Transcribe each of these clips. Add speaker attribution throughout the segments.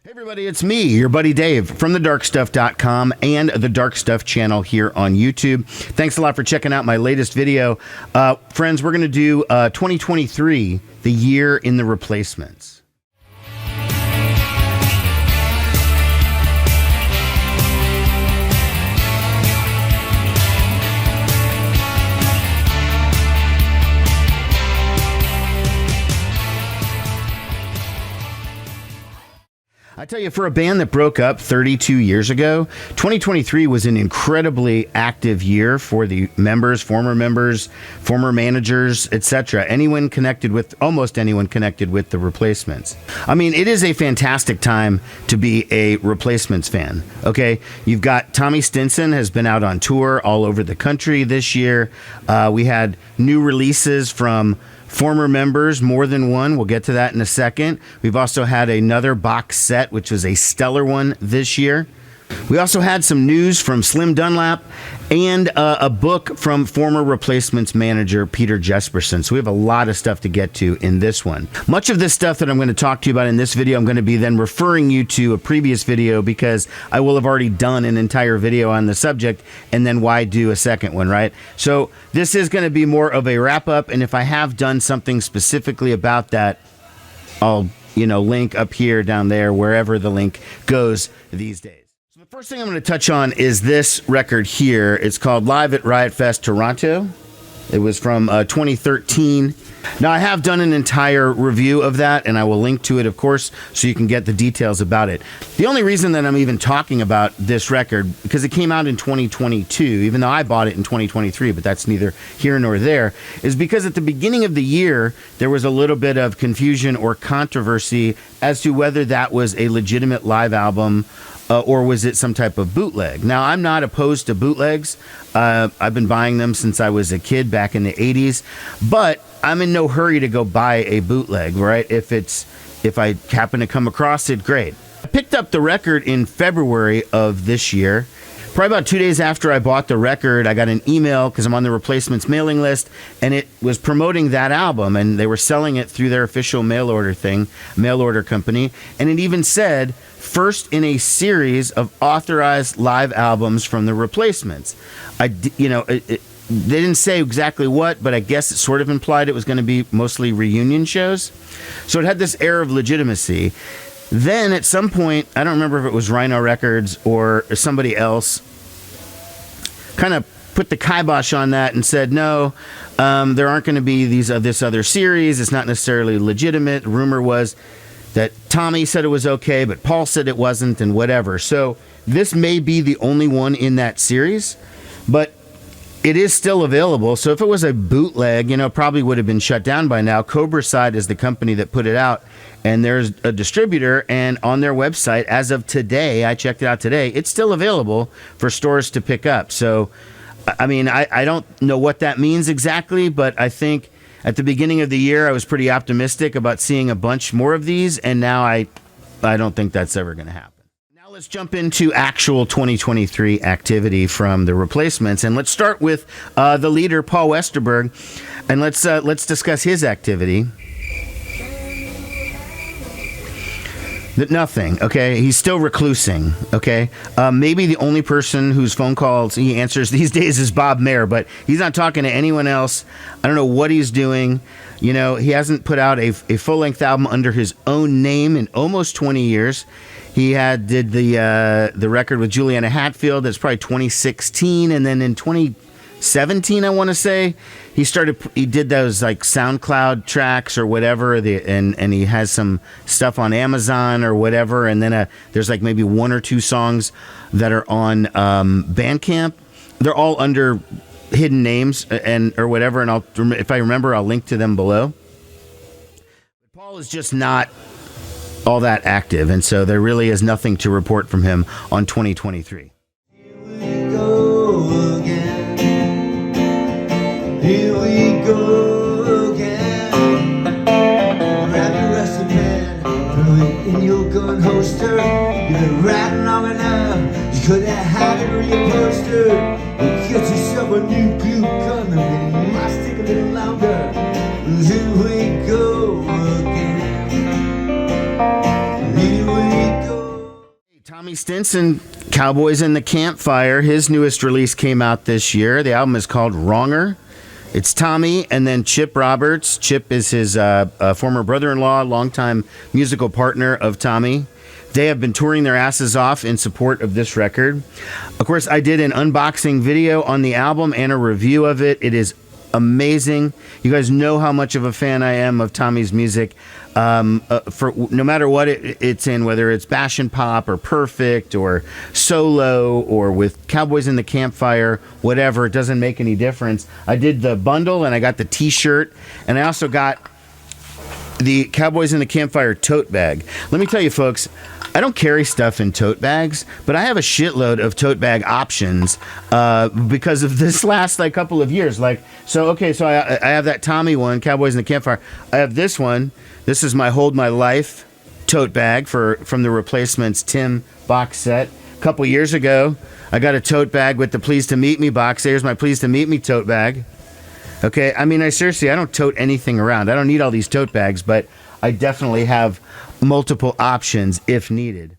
Speaker 1: Hey everybody, it's me, your buddy Dave from thedarkstuff.com and the Dark Stuff channel here on YouTube. Thanks a lot for checking out my latest video. Friends, we're going to do 2023, the year in the replacements. I tell you, for a band that broke up 32 years ago, 2023 was an incredibly active year for the members, former managers, etc. Almost anyone connected with the Replacements. I mean, it is a fantastic time to be a Replacements fan. Okay, you've got Tommy Stinson has been out on tour all over the country this year. We had new releases from former members, more than one. We'll get to that in a second. We've also had another box set, which was a stellar one this year. We also had some news from Slim Dunlap and a book from former Replacements manager Peter Jesperson. So we have a lot of stuff to get to in this one. Much of this stuff that I'm going to talk to you about in this video, I'm going to be then referring you to a previous video because I will have already done an entire video on the subject, and then why do a second one, right? So this is going to be more of a wrap up, and if I have done something specifically about that, I'll link up here, down there, wherever the link goes these days. The first thing I'm going to touch on is this record here. It's called Live at Riot Fest Toronto. It was from 2013. Now, I have done an entire review of that, and I will link to it, of course, so you can get the details about it. The only reason that I'm even talking about this record, because it came out in 2022, even though I bought it in 2023, but that's neither here nor there, is because at the beginning of the year, there was a little bit of confusion or controversy as to whether that was a legitimate live album or was it some type of bootleg? Now, I'm not opposed to bootlegs. I've been buying them since I was a kid back in the 80s, but I'm in no hurry to go buy a bootleg, right? If I happen to come across it, great. I picked up the record in February of this year. Probably about 2 days after I bought the record, I got an email because I'm on the Replacements mailing list, and it was promoting that album, and they were selling it through their official mail order company, and it even said, first in a series of authorized live albums from the Replacements. They didn't say exactly what, but I guess it sort of implied it was going to be mostly reunion shows. So it had this air of legitimacy. Then at some point, I don't remember if it was Rhino Records or somebody else, kind of put the kibosh on that and said, no, there aren't going to be this other series. It's not necessarily legitimate. The rumor was that Tommy said it was okay, but Paul said it wasn't, and whatever. So this may be the only one in that series, but it is still available. So if it was a bootleg, it probably would have been shut down by now. Cobra Side is the company that put it out, and there's a distributor, and on their website, as of today, I checked it out today, it's still available for stores to pick up. So, I mean, I don't know what that means exactly, but I think at the beginning of the year, I was pretty optimistic about seeing a bunch more of these, and now I don't think that's ever going to happen. Now let's jump into actual 2023 activity from the Replacements, and let's start with the leader, Paul Westerberg, and let's discuss his activity. Nothing, okay? He's still reclusing, okay? Maybe the only person whose phone calls he answers these days is Bob Mayer, but he's not talking to anyone else. I don't know what he's doing. He hasn't put out a full-length album under his own name in almost 20 years. He did the record with Juliana Hatfield. That's probably 2016, and then in 2017, I want to say, he did those like SoundCloud tracks or whatever, and he has some stuff on Amazon or whatever, and then there's like maybe one or two songs that are on Bandcamp. They're all under hidden names or whatever, and if I remember, I'll link to them below. Paul is just not all that active, and so there really is nothing to report from him on 2023.
Speaker 2: Here we go again. Grab your wrestling man, throw it in your gun holster. You've been riding long enough, you could have had it on your poster. Get yourself a new glue gun, and it might stick a little longer. Here we go again. Here we go.
Speaker 1: Tommy Stinson, Cowboys and the Campfire, his newest release came out this year. The album is called Wronger. It's Tommy and then Chip Roberts. Chip is his former brother-in-law, longtime musical partner of Tommy. They have been touring their asses off in support of this record. Of course, I did an unboxing video on the album and a review of it. It is amazing. You guys know how much of a fan I am of Tommy's music. For no matter what it's in, whether it's bash and pop or perfect or solo or with Cowboys in the Campfire, whatever, it doesn't make any difference. I did the bundle and I got the t-shirt, and I also got the Cowboys in the Campfire tote bag. Let me tell you, folks, I don't carry stuff in tote bags, but I have a shitload of tote bag options because of this last couple of years. So I have that Tommy one, Cowboys in the Campfire. I have this one. This is my Hold My Life tote bag from the Replacements Tim box set. A couple years ago, I got a tote bag with the Pleased to Meet Me box. Here's my Pleased to Meet Me tote bag. Okay, I mean, I don't tote anything around. I don't need all these tote bags, but I definitely have multiple options if needed.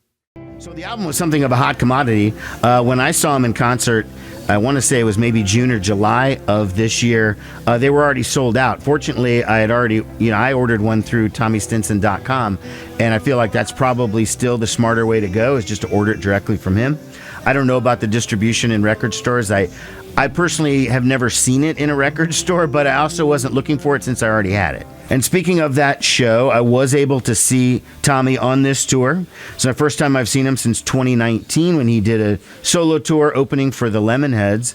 Speaker 1: So the album was something of a hot commodity. When I saw him in concert, I want to say it was maybe June or July of this year, they were already sold out. Fortunately, I had already, I ordered one through TommyStinson.com, and I feel like that's probably still the smarter way to go, is just to order it directly from him. I don't know about the distribution in record stores. I personally have never seen it in a record store, but I also wasn't looking for it since I already had it. And speaking of that show, I was able to see Tommy on this tour. It's the first time I've seen him since 2019 when he did a solo tour opening for the Lemonheads.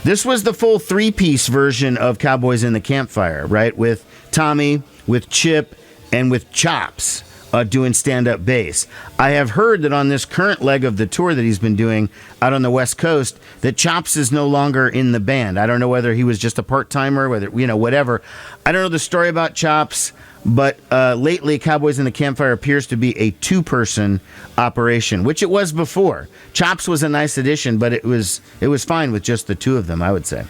Speaker 1: This was the full three-piece version of Cowboys in the Campfire, right? With Tommy, with Chip, and with Chops. Doing stand-up bass. I have heard that on this current leg of the tour that he's been doing out on the West Coast, that Chops is no longer in the band. I don't know whether he was just a part-timer, whether, whatever. I don't know the story about Chops, but lately Cowboys in the Campfire appears to be a two-person operation, which it was before. Chops was a nice addition, but it was fine with just the two of them, I would say.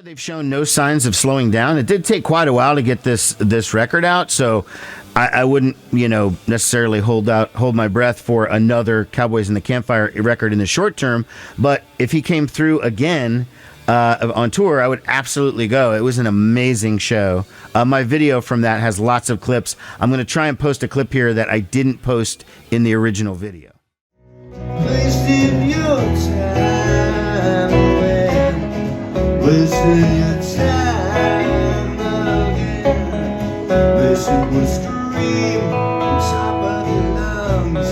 Speaker 1: They've shown no signs of slowing down. It did take quite a while to get this record out, so I wouldn't, necessarily hold my breath for another Cowboys in the Campfire record in the short term. But if he came through again on tour, I would absolutely go. It was an amazing show. My video from that has lots of clips. I'm going to try and post a clip here that I didn't post in the original video.
Speaker 2: Wasting your time away, wasting your time again, wasting what's scream on top of your lungs,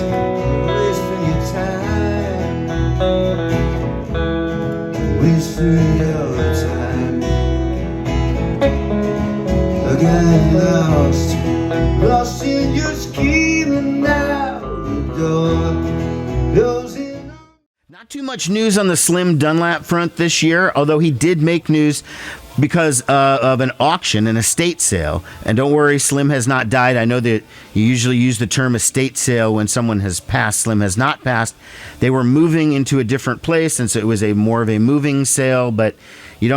Speaker 2: wasting your time, wasting your time. I got lost in your scheme, and now the door goes in.
Speaker 1: Not too much news on the Slim Dunlap front this year, although he did make news because of an auction, an estate sale. And don't worry, Slim has not died. I know that you usually use the term estate sale when someone has passed. Slim has not passed. They were moving into a different place, and so it was more of a moving sale, but you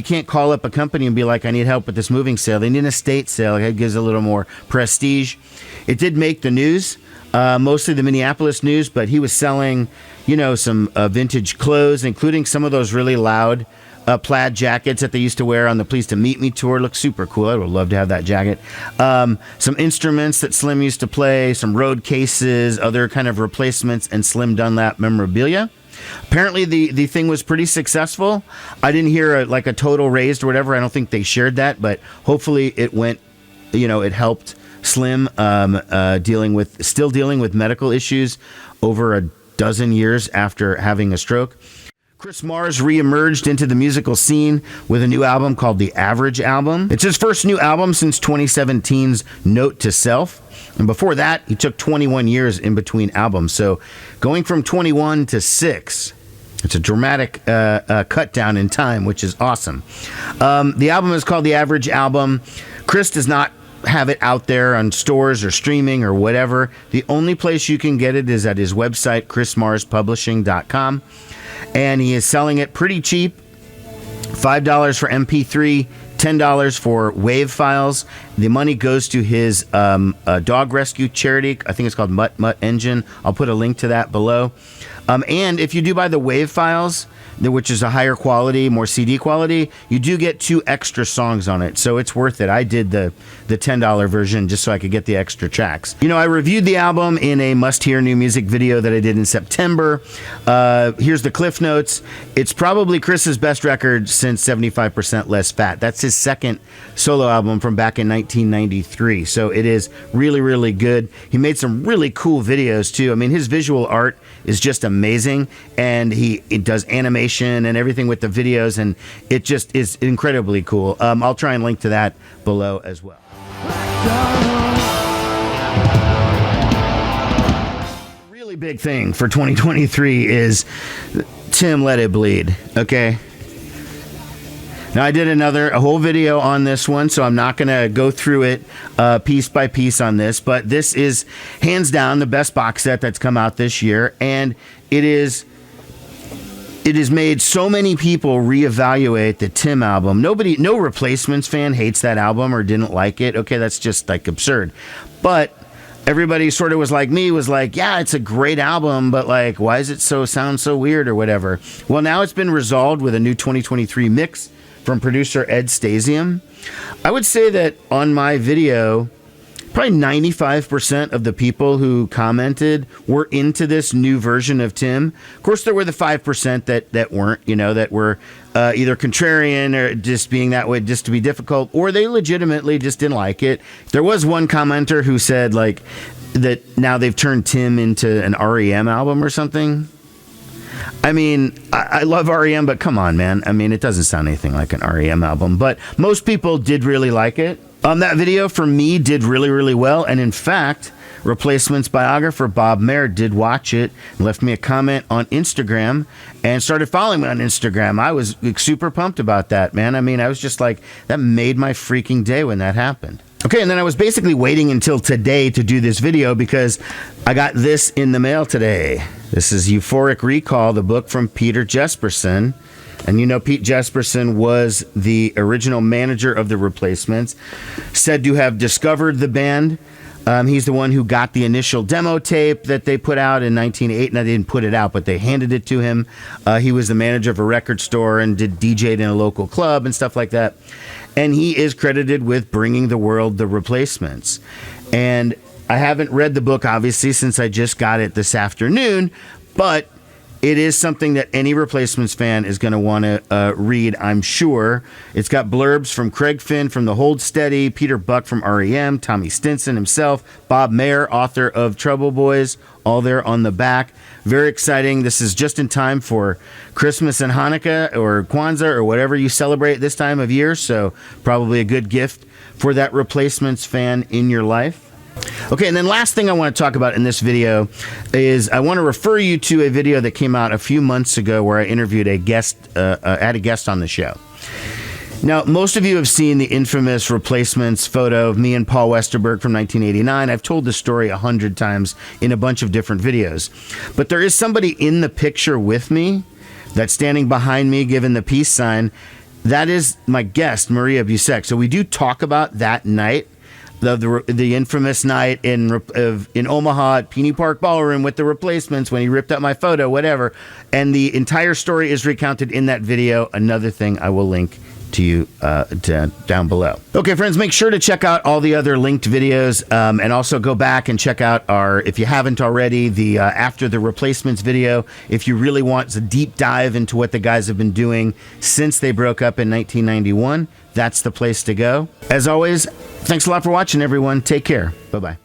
Speaker 1: can't call up a company and be like, I need help with this moving sale. They need an estate sale. It gives a little more prestige. It did make the news, mostly the Minneapolis news, but he was selling, some vintage clothes, including some of those really loud plaid jackets that they used to wear on the Pleased to Meet Me tour. Look super cool. I would love to have that jacket. Some instruments that Slim used to play, some road cases, other kind of replacements, and Slim Dunlap memorabilia. Apparently the thing was pretty successful. I didn't hear a total raised or whatever. I don't think they shared that, but hopefully it went, it helped Slim dealing with medical issues over a dozen years after having a stroke. Chris Mars reemerged into the musical scene with a new album called The Average Album. It's his first new album since 2017's Note to Self. And before that, he took 21 years in between albums. So going from 21 to 6, it's a dramatic cut down in time, which is awesome. The album is called The Average Album. Chris does not have it out there on stores or streaming or whatever. The only place you can get it is at his website, chrismarspublishing.com. And he is selling it pretty cheap, $5 for MP3, $10 for Wave Files. The money goes to his dog rescue charity. I think it's called Mutt Mutt Engine. I'll put a link to that below. And if you do buy the Wave Files, which is a higher quality, more CD quality, you do get 2 extra songs on it. So it's worth it. I did the $10 version just so I could get the extra tracks. You know, I reviewed the album in a must-hear new music video that I did in September. Here's the Cliff Notes. It's probably Chris's best record since 75% Less Fat. That's his second solo album from back in 1993. So it is really, really good. He made some really cool videos too. I mean, his visual art is just amazing, and it does animation and everything with the videos, and it just is incredibly cool. I'll try and link to that below as well. Really big thing for 2023 is Tim Let It Bleed. Okay. Now, I did a whole video on this one, so I'm not going to go through it piece by piece on this, but this is hands down the best box set that's come out this year, and it has made so many people reevaluate the Tim album. No Replacements fan hates that album or didn't like it. Okay, that's just like absurd. But everybody sort of was like me, was like, yeah, it's a great album, but like, why does it sound so weird or whatever? Well, now it's been resolved with a new 2023 mix from producer Ed Stasium. I would say that on my video, probably 95% of the people who commented were into this new version of Tim. Of course, there were the 5% that weren't, that were either contrarian or just being that way just to be difficult, or they legitimately just didn't like it. There was one commenter who said like that now they've turned Tim into an REM album or something. I mean, I love REM, but come on, man. I mean, it doesn't sound anything like an REM album, but most people did really like it. That video for me did really, really well. And in fact, Replacements biographer Bob Mayer did watch it, left me a comment on Instagram, and started following me on Instagram. I was super pumped about that, man. I mean, I was just like, that made my freaking day when that happened. Okay, and then I was basically waiting until today to do this video because I got this in the mail today. This is Euphoric Recall, the book from Peter Jesperson. And you know, Pete Jesperson was the original manager of the Replacements, said to have discovered the band. He's the one who got the initial demo tape that they put out in 1980. And they didn't put it out, but they handed it to him. He was the manager of a record store and did DJ'd in a local club and stuff like that. And he is credited with bringing the world the Replacements. And I haven't read the book, obviously, since I just got it this afternoon, but it is something that any Replacements fan is going to want to read, I'm sure. It's got blurbs from Craig Finn from The Hold Steady, Peter Buck from REM, Tommy Stinson himself, Bob Mayer, author of Trouble Boys, all there on the back. Very exciting. This is just in time for Christmas and Hanukkah or Kwanzaa or whatever you celebrate this time of year, so probably a good gift for that Replacements fan in your life. Okay, and then last thing I want to talk about in this video is I want to refer you to a video that came out a few months ago where I interviewed a guest, had a guest on the show. Now, most of you have seen the infamous Replacements photo of me and Paul Westerberg from 1989. I've told this story 100 times in a bunch of different videos. But there is somebody in the picture with me that's standing behind me giving the peace sign. That is my guest, Maria Busek. So we do talk about that night, the infamous night in Omaha at Peony Park Ballroom with the Replacements when he ripped up my photo, whatever. And the entire story is recounted in that video. Another thing I will link to you down below. Okay, friends, make sure to check out all the other linked videos and also go back and check out our, if you haven't already, the After the Replacements video. If you really want a deep dive into what the guys have been doing since they broke up in 1991, that's the place to go. As always, thanks a lot for watching, everyone. Take care. Bye-bye.